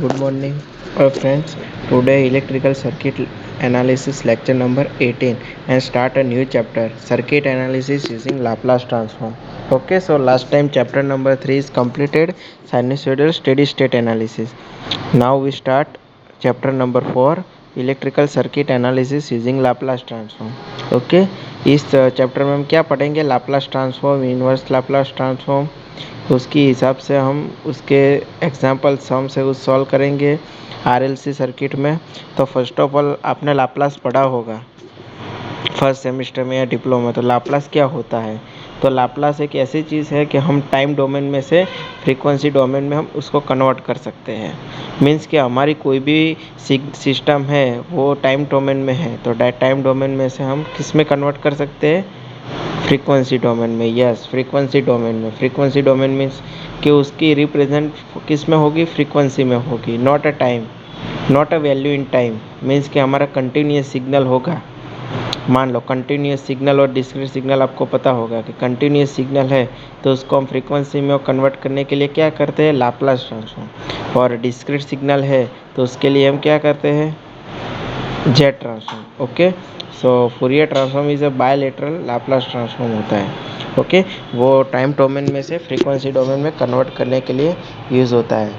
Good morning, friends. Today, electrical circuit analysis lecture number 18 and start a new chapter circuit analysis using Laplace transform. Okay, so last time chapter number 3 is completed sinusoidal steady state analysis. Now we start chapter number 4 electrical circuit analysis using Laplace transform. Okay, इस chapter में हम क्या पढ़ेंगे? Laplace transform, inverse Laplace transform, उसके हिसाब से हम उसके एग्जाम्पल सम से उस सॉल्व करेंगे आरएलसी सर्किट में। तो फर्स्ट ऑफ ऑल आपने लाप्लास पढ़ा होगा फर्स्ट सेमेस्टर में या डिप्लोमा। तो लाप्लास क्या होता है? तो लाप्लास एक ऐसी चीज़ है कि हम टाइम डोमेन में से फ्रीक्वेंसी डोमेन में हम उसको कन्वर्ट कर सकते हैं। मीन्स कि हमारी कोई भी सिस्टम है वो टाइम डोमेन में है, तो टाइम डोमेन में से हम किस में कन्वर्ट कर सकते हैं? फ्रीक्वेंसी डोमेन में। यस, फ्रीक्वेंसी डोमेन में। फ्रीक्वेंसी डोमेन मीन्स कि उसकी रिप्रेजेंट किस में होगी? फ्रीक्वेंसी में होगी, not a time, not a value in time. Means कि हमारा कंटिन्यूस सिग्नल होगा। मान लो कंटिन्यूस सिग्नल और डिस्क्रीट सिग्नल, आपको पता होगा कि कंटिन्यूस सिग्नल है तो उसको हम फ्रीक्वेंसी में कन्वर्ट करने के लिए क्या करते हैं? Laplace transform. और डिस्क्रीट सिग्नल है तो उसके लिए हम क्या करते हैं? Jet transform. Okay, so Fourier transform is a bilateral Laplace transform होता है। ओके, वो टाइम डोमेन में से फ्रीक्वेंसी डोमेन में कन्वर्ट करने के लिए यूज़ होता है।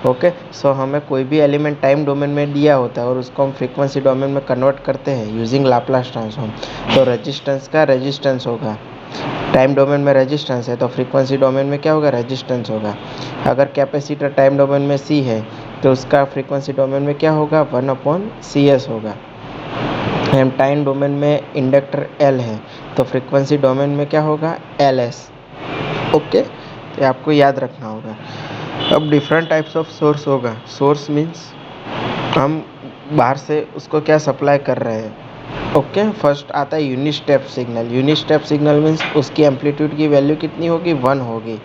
ओके, सो हमें कोई भी एलिमेंट टाइम डोमेन में दिया होता है और उसको हम फ्रीक्वेंसी डोमेन में कन्वर्ट करते हैं यूजिंग लाप्लास ट्रांसफॉर्म। तो रेजिस्टेंस का रेजिस्टेंस होगा। टाइम डोमेन में रेजिस्टेंस है तो फ्रीक्वेंसी डोमेन में क्या होगा? रेजिस्टेंस होगा। अगर कैपेसिटर टाइम डोमेन में सी है तो उसका फ्रीक्वेंसी डोमेन में क्या होगा? 1/CS होगा। एंड टाइम डोमेन में इंडक्टर L है तो फ्रीक्वेंसी डोमेन में क्या होगा? LS। ओके, तो आपको याद रखना होगा। अब डिफरेंट टाइप्स ऑफ सोर्स होगा। सोर्स मीन्स हम बाहर से उसको क्या सप्लाई कर रहे हैं। ओके, फर्स्ट आता है unit step signal. Unit step signal means उसकी एम्पलीट्यूड की वैल्यू कितनी होगी? 1 होगी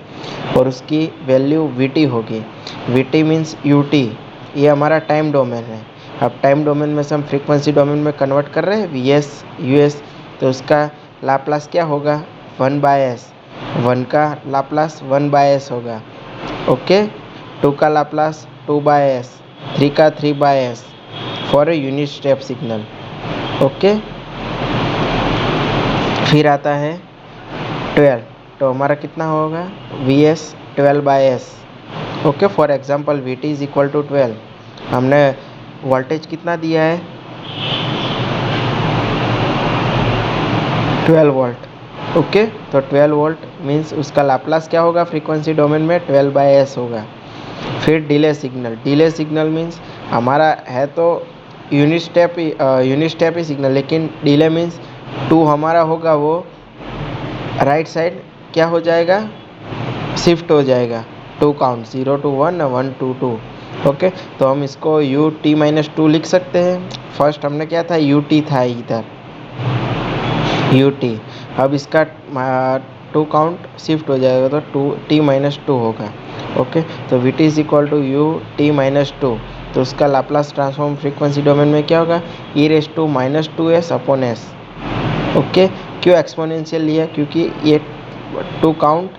और उसकी वैल्यू VT होगी। VT means UT। ये हमारा टाइम डोमेन है। अब टाइम डोमेन में से हम फ्रीक्वेंसी डोमेन में कन्वर्ट कर रहे हैं VS US, तो उसका लाप्लास क्या होगा? 1/S। 1 का लाप्लास 1/S होगा। ओके, 2 का लाप्लास 2/S, 3 का 3/S for a unit step signal. Okay, फिर आता है 12, तो हमारा कितना होगा? VS 12/S। Okay, for example VT is equal to 12। हमने वोल्टेज कितना दिया है? 12 वोल्ट। ओके, तो 12 वोल्ट मीन्स उसका लाप्लास क्या होगा? फ्रीक्वेंसी डोमेन में 12/S होगा। फिर delay signal. Delay signal means हमारा है तो यूनिट स्टेप ही सिग्नल, लेकिन डिले मीन्स 2 हमारा होगा वो राइट साइड क्या हो जाएगा? शिफ्ट हो जाएगा। 2 काउंट 0 to 1 1 to 2। ओके, तो हम इसको UT-2 लिख सकते हैं। फर्स्ट हमने क्या था? UT था इधर, UT। अब इसका 2 काउंट शिफ्ट हो जाएगा तो T-2 होगा। ओके, तो VT is equal to UT-2। तो उसका लाप्लास ट्रांसफॉर्म फ्रीक्वेंसी डोमेन में क्या होगा? e⁻²s/s। ओके, क्यों एक्सपोनेंशियल लिया? क्योंकि ये 2 काउंट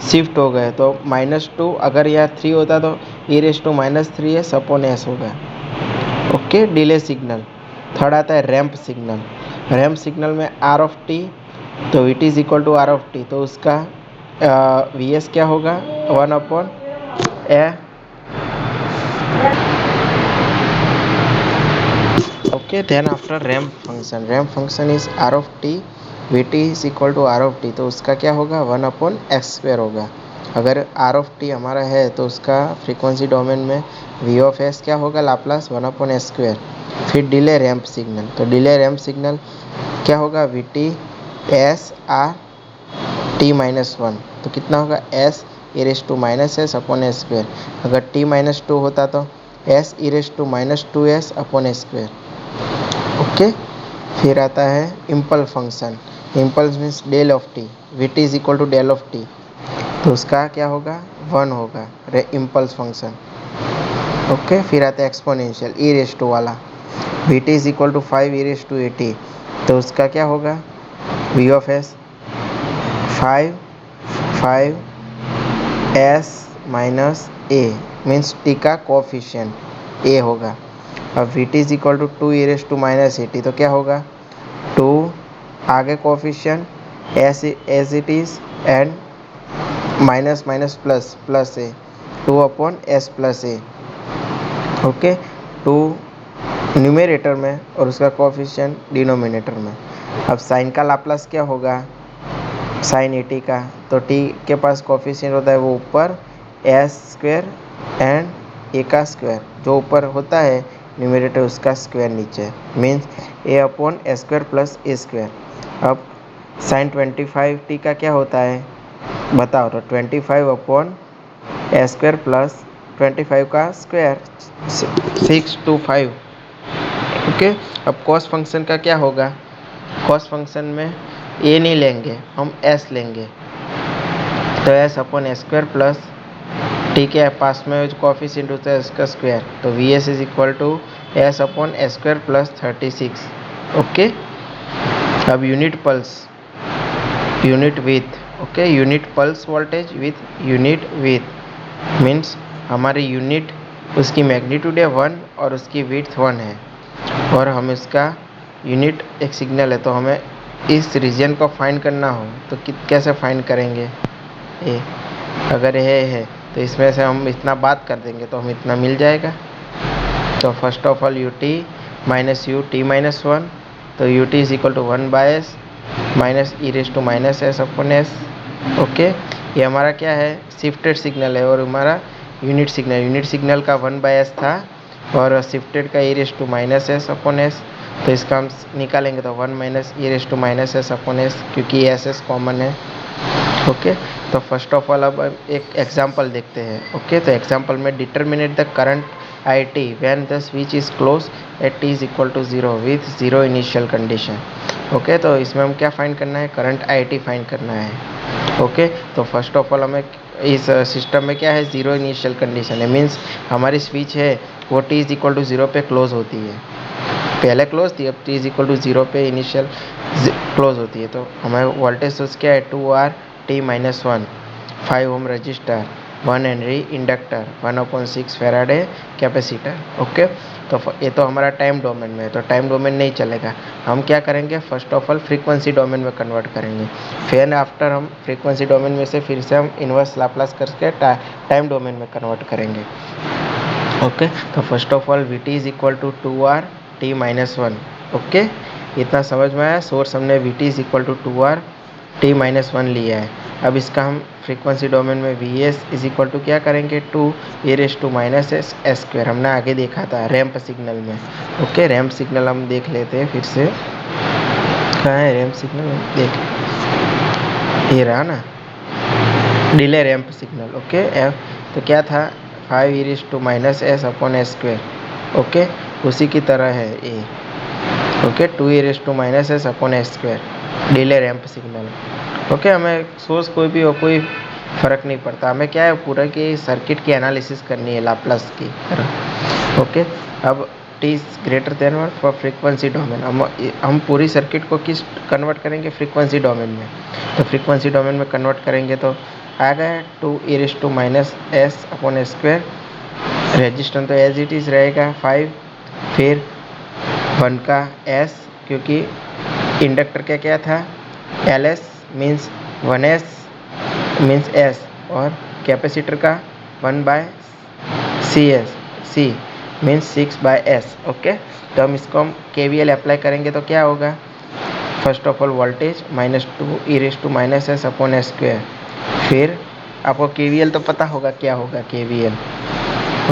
शिफ्ट हो गए, तो -2 अगर यह 3 होता तो e⁻³ होगा। Okay, delay signal. थर्ड आता है रैंप सिग्नल। रैंप सिग्नल में R(t), तो VT is equal to R(t), तो उसका VS क्या होगा? 1/A। Okay, then after ramp function. Ramp function is R(t), VT is equal to R(t), तो उसका क्या होगा? 1/x² होगा। अगर R(t) हमारा है तो उसका फ्रीक्वेंसी डोमेन में V(s) क्या होगा? Laplace 1/s²। फिर डिले रैंप सिग्नल। तो डिले रैंप सिग्नल क्या होगा? VT SR(t-1), तो कितना होगा? S(e⁻s)/s²। अगर T-2 होता तो S(e⁻²s)/s²। ओके, फिर आता है impulse function. Impulse means del of T. VT is equal to del of T, तो उसका क्या होगा? 1 होगा इम्पल्स फंक्शन। ओके, फिर आता है एक्सपोनेंशियल e⁻² वाला। VT is equal to 5e⁻80, तो उसका क्या होगा? V(s) 5 S - A means T का कोफिशिएंट। ए होगा। अब V T is equal to 2 E raise to minus A T, तो क्या होगा 2 आगे coefficient as it is and minus minus plus plus A 2 upon S plus A. Okay, 2 numerator में और उसका कोफिशिएंट डिनोमिनेटर में। अब साइन का लाप्लास क्या होगा साइन ए टी का, तो टी के पास कोफिशिएंट होता है वो ऊपर एस स्क्वायर एंड ए का स्क्वायर, जो ऊपर होता है न्यूमरेटर उसका स्क्वायर नीचे, means A upon A square plus A square. अब साइन 25 टी का क्या होता है बताओ, तो 25 अपॉन ए स्क्वायर प्लस 25 का स्क्वायर 625। ओके, अब कॉस फंक्शन का क्या होगा, कॉस फंक्शन में ए नहीं लेंगे हम एस लेंगे, तो S upon A square plus T के पास में जो कोफिशिएंट होता है उसका स्क्वायर, तो V S is equal to S upon A square plus 36। Okay, अब unit pulse unit width, okay, unit pulse voltage width unit width means हमारी unit उसकी मैग्नीट्यूड है 1 और उसकी विड्थ 1 है, और हम इसका यूनिट एक सिग्नल है, तो हमें इस रीजन को फाइंड करना हो तो कैसे फाइंड करेंगे। ए अगर ये है तो इसमें से हम इतना बात कर देंगे तो हम इतना मिल जाएगा। तो first of all U T minus U T minus 1, तो U T is equal to 1 by S minus E raise to minus S upon S. Okay, ये हमारा क्या है शिफ्टेड सिग्नल है और हमारा यूनिट सिग्नल का 1 बाय एस था और शिफ्टेड का E raise to minus S upon S, तो इसका हम निकालेंगे तो 1 minus E raise to minus S upon S, क्योंकि एस एस कॉमन है। ओके, तो फर्स्ट ऑफ ऑल अब एक एग्जांपल देखते हैं। ओके, तो एग्जांपल में determinate the current I T when the switch is close at T is equal to 0 with 0 initial condition. Okay, तो इसमें हम क्या फाइंड करना है, करंट आई टी फाइंड करना है। ओके, तो फर्स्ट ऑफ ऑल हमें इस सिस्टम में क्या है 0 इनिशियल कंडीशन है, मीन्स हमारी स्विच है वो टी इज इक्वल टू 0 पे क्लोज होती है, पहले क्लोज थी अब टी इज इक्वल टू 0 पे इनिशियल क्लोज होती है। तो हमारे वोल्टेज सोर्स क्या है 2 R T minus 1, 5 ohm resistor, 1 henry inductor, 1/6 farad capacitor. Okay, तो ये तो हमारा टाइम डोमेन में है, तो टाइम डोमेन नहीं चलेगा, हम क्या करेंगे first of all frequency domain में कन्वर्ट करेंगे, फिर आफ्टर हम फ्रीक्वेंसी डोमेन में से फिर से हम इन्वर्स लाप्लास करके टाइम डोमेन में कन्वर्ट करेंगे। ओके, तो first of all V T is equal to 2 R T minus 1। Okay, इतना समझ में आया, सोर्स हमने V T is equal to 2 R T minus 1 लिया है। अब इसका हम फ्रीक्वेंसी डोमेन में V S is equal to क्या करेंगे 2 A raise to minus S S square, हमने आगे देखा था रैंप सिग्नल में। ओके, रैंप सिग्नल हम देख लेते हैं फिर से, कहाँ है रैंप सिग्नल, देख ये रहा ना, डिले रैंप सिग्नल। ओके, तो क्या था 5 E raise to minus S upon S square. Okay, उसी की तरह है A. Okay, 2 E raise to minus S upon S square delay ramp signal. Okay, हमें सोर्स कोई भी हो कोई फ़र्क नहीं पड़ता, हमें क्या है पूरा की सर्किट की एनालिसिस करनी है लाप्लास की तरह। ओके, अब T greater than 1 for frequency domain, हम पूरी सर्किट को किस कन्वर्ट करेंगे फ्रीक्वेंसी डोमेन में, तो फ्रीक्वेंसी डोमेन में कन्वर्ट करेंगे तो आ गया 2 E raise to minus S upon S square, resistance तो एज इट इज़ रहेगा 5, फिर 1 का एस, क्योंकि इंडक्टर का क्या था L S means 1s means S, और कैपेसिटर का 1 by C S, C means 6 by S. Okay, तो हम इसको हम KVL अप्लाई करेंगे तो क्या होगा, first of all voltage minus 2 E raise to minus S upon S square, फिर आपको KVL तो पता होगा क्या होगा KVL।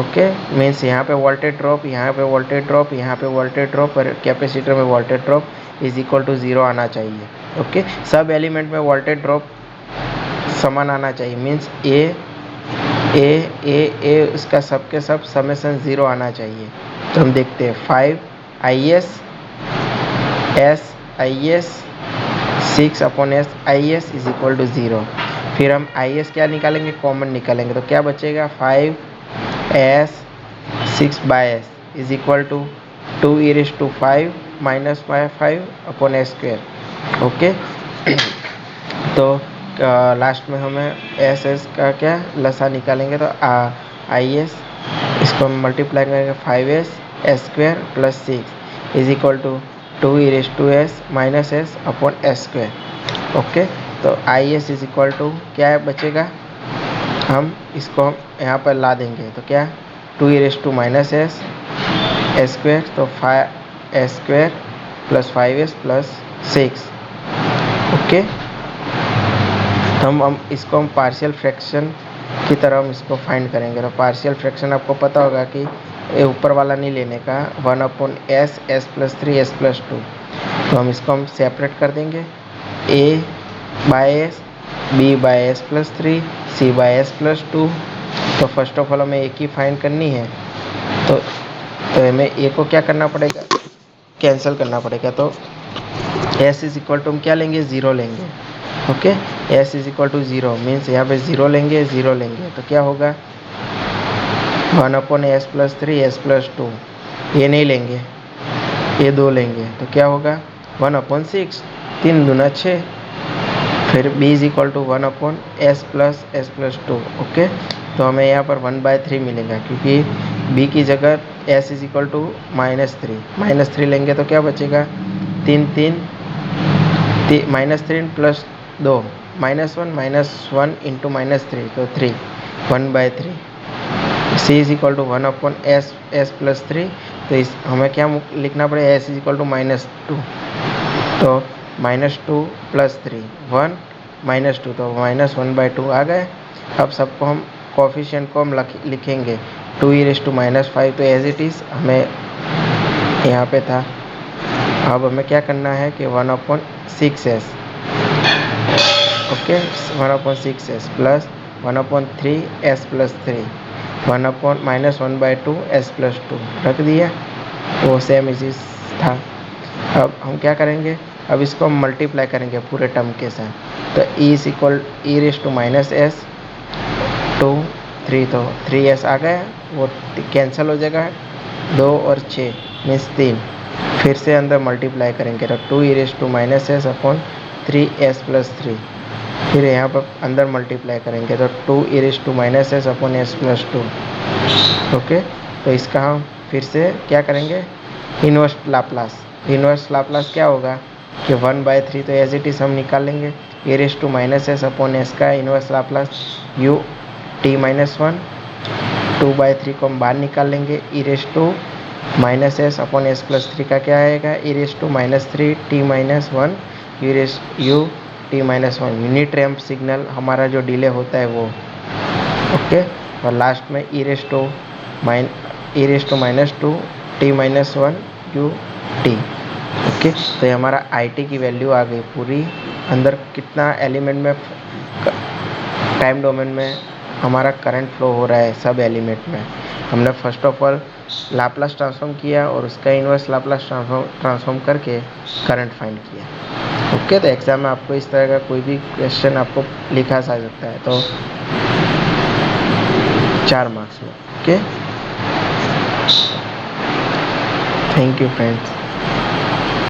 ओके, मीन्स यहाँ पे वोल्टेज ड्रॉप, यहाँ पे वोल्टेज ड्रॉप, यहाँ पे वोल्टेज ड्रॉप और कैपेसिटर में voltage drop is equal to 0 आना चाहिए। ओके, सब एलिमेंट में वोल्टेज ड्रॉप समान आना चाहिए, मीन्स ए उसका सबके सब समेसन 0 आना चाहिए। तो हम देखते हैं 5 I S 6 upon S I S is equal to 0, फिर हम आई एस क्या निकालेंगे कॉमन निकालेंगे, तो क्या बचेगा 5 S 6 by S is equal to 2 E raise to 5 minus 5 upon S square. Okay, तो लास्ट में हमें एस का क्या लसा निकालेंगे, तो आई एस इसको हम मल्टीप्लाई करेंगे 5s square plus 6 is equal to 2e⁻s minus S upon S square. Okay, तो I S is equal to क्या है बचेगा, हम इसको हम यहाँ पर ला देंगे तो क्या 2e⁻s स्क्वायर, तो 5s square plus 5s plus 6। Okay, हम इसको हम पार्शियल फ्रैक्शन की तरह हम इसको फाइंड करेंगे। तो पार्शियल फ्रैक्शन आपको पता होगा कि ये ऊपर वाला नहीं लेने का, 1/s s plus 3 s plus 2। तो हम इसको हम सेपरेट कर देंगे, a/s b/s plus 3 c/s plus 2। तो फर्स्ट ऑफ ऑल हमें ए की फाइंड करनी है, तो हमें ए को क्या करना पड़ेगा, कैंसिल करना पड़ेगा। तो s इज इक्वल टू हम क्या लेंगे, 0 लेंगे। Okay, s is equal to 0 means यहाँ पे 0 लेंगे, 0 लेंगे तो क्या होगा 1/s प्लस 3 s प्लस 2। ये नहीं लेंगे, ये 2 लेंगे तो क्या होगा 1/6, 3 दूना 6। फिर b is equal to 1/s plus s plus 2। Okay, तो हमें यहाँ पर 1/3 मिलेगा, क्योंकि b की जगह s इज इक्वल टू -3 लेंगे तो क्या बचेगा 3 प्लस 2 -1 इंटू -3 तो 3 1/3। c is equal to 1/s plus 3। तो इस हमें क्या लिखना पड़ेगा, s इज इक्वल टू -2, तो -2 प्लस 3 1 -2 तो -1/2 आ गए। अब सबको हम कोफिशिएंट को हम लिखेंगे 2e⁻⁵ तो एज इट इज़ हमें यहाँ पे था। अब हमें क्या करना है कि 1/6s, okay 1/6s plus 1/3s plus 3 -1/2 s plus 2 रख दिया, वो सेम इसी था। अब हम क्या करेंगे, अब इसको हम मल्टीप्लाई करेंगे पूरे टर्म के साथ। तो e⁻s 2 3 तो 3s आ गया, वो कैंसिल हो जाएगा, 2 और 6 मीन्स 3। फिर से अंदर मल्टीप्लाई करेंगे तो 2e⁻s अपॉन 3s प्लस 3। फिर यहाँ पर अंदर मल्टीप्लाई करेंगे तो 2e⁻s upon s plus 2। Okay, तो इसका हम फिर से क्या करेंगे, इन्वर्स लाप्लास क्या होगा कि 1/3 तो एज इट इज़ हम निकाल लेंगे, e⁻s अपॉन s का इन्वर्स लाप्लास u(t−1), 2/3 को हम बाहर निकाल लेंगे, e⁻s अपॉन s प्लस 3 का क्या आएगा, e⁻3t−1 u(t−1), unit ramp signal हमारा जो डिले होता है वो। ओके, और लास्ट में e⁻2t−1 ut। ओके, तो ये हमारा IT की वैल्यू आ गई पूरी। अंदर कितना एलिमेंट में, टाइम डोमेन में हमारा करंट फ्लो हो रहा है सब एलिमेंट में। हमने first of all Laplace transform किया और उसका इन्वर्स लाप्लास ट्रांसफॉर्म करके करंट फाइंड किया। ओके, तो एग्ज़ाम में आपको इस तरह का कोई भी क्वेश्चन आपको लिखा जा सकता है, तो 4 मार्क्स में। Okay, thank you friends.